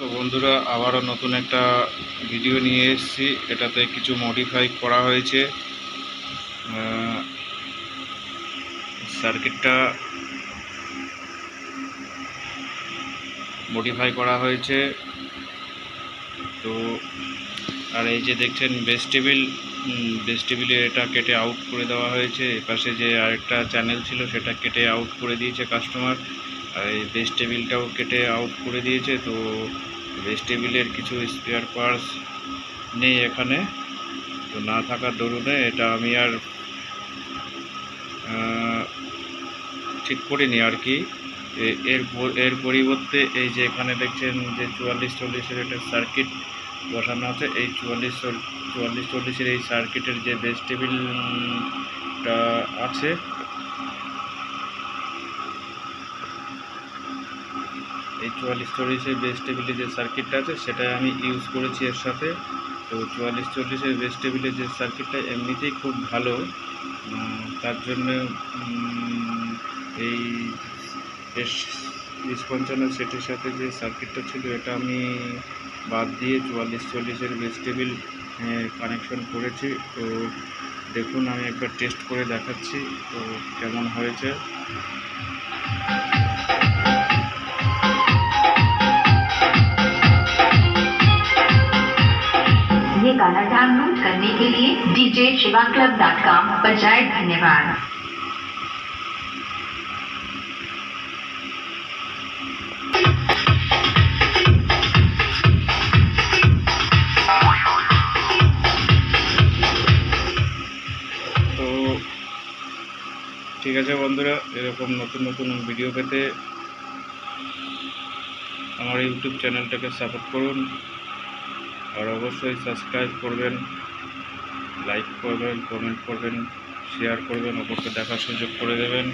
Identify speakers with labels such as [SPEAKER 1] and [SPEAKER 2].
[SPEAKER 1] তো বন্ধুরা আবারও নতুন একটা ভিডিও নিয়ে এসেছি। এটাতে কিছু মডিফাই করা হয়েছে। সার্কিটটা মডিফাই করা হয়েছে। তো আর এই যে দেখছেন বেস টেবিলে এটা কেটে আউট করে দেওয়া হয়েছে। এপাশে যে আরেকটা চ্যানেল ছিল সেটা কেটে আউট করে দিয়েছে কাস্টমার। আর এই বেস টেবিলটাও কেটে আউট করে দিয়েছে। তো বেস টেবিলের কিছু স্পেয়ার পার্টস নেই এখানে। তো না থাকার দরুনে এটা আমি আর ঠিক করিনি আর কি। এর পরিবর্তে এই যে এখানে দেখছেন যে 44-40-এর একটা সার্কিট বসানো আছে। এই 44-40-এর এই সার্কিটের যে বেস টেবিলটা আছে, এই 44-40-এর বেস টেবিলে যে সার্কিটটা আছে সেটাই আমি ইউজ করেছি এর সাথে। তো 44-40-এর বেস টেবিলের যে সার্কিটটা এমনিতেই খুব ভালো, তার জন্য এই S55 সেটের সাথে যে সার্কিটটা ছিল এটা আমি বাদ দিয়ে 44-40-এর বেস টেবিল কানেকশন করেছি। তো দেখুন আমি একবার টেস্ট করে দেখাচ্ছি তো কেমন হয়েছে।
[SPEAKER 2] ये गाना डाउनलोड करने के लिए djshivaclub.com पर जाए। धन्यवाद।
[SPEAKER 1] তো ঠিক আছে বন্ধুরা, এরকম নতুন নতুন ভিডিও পেতে আমার ইউটিউব চ্যানেলটাকে সাপোর্ট করুন। আর অবশ্যই সাবস্ক্রাইব করবেন, লাইক করবেন, কমেন্ট করবেন, শেয়ার করবেন, অপরকে দেখার সুযোগ করে দেবেন।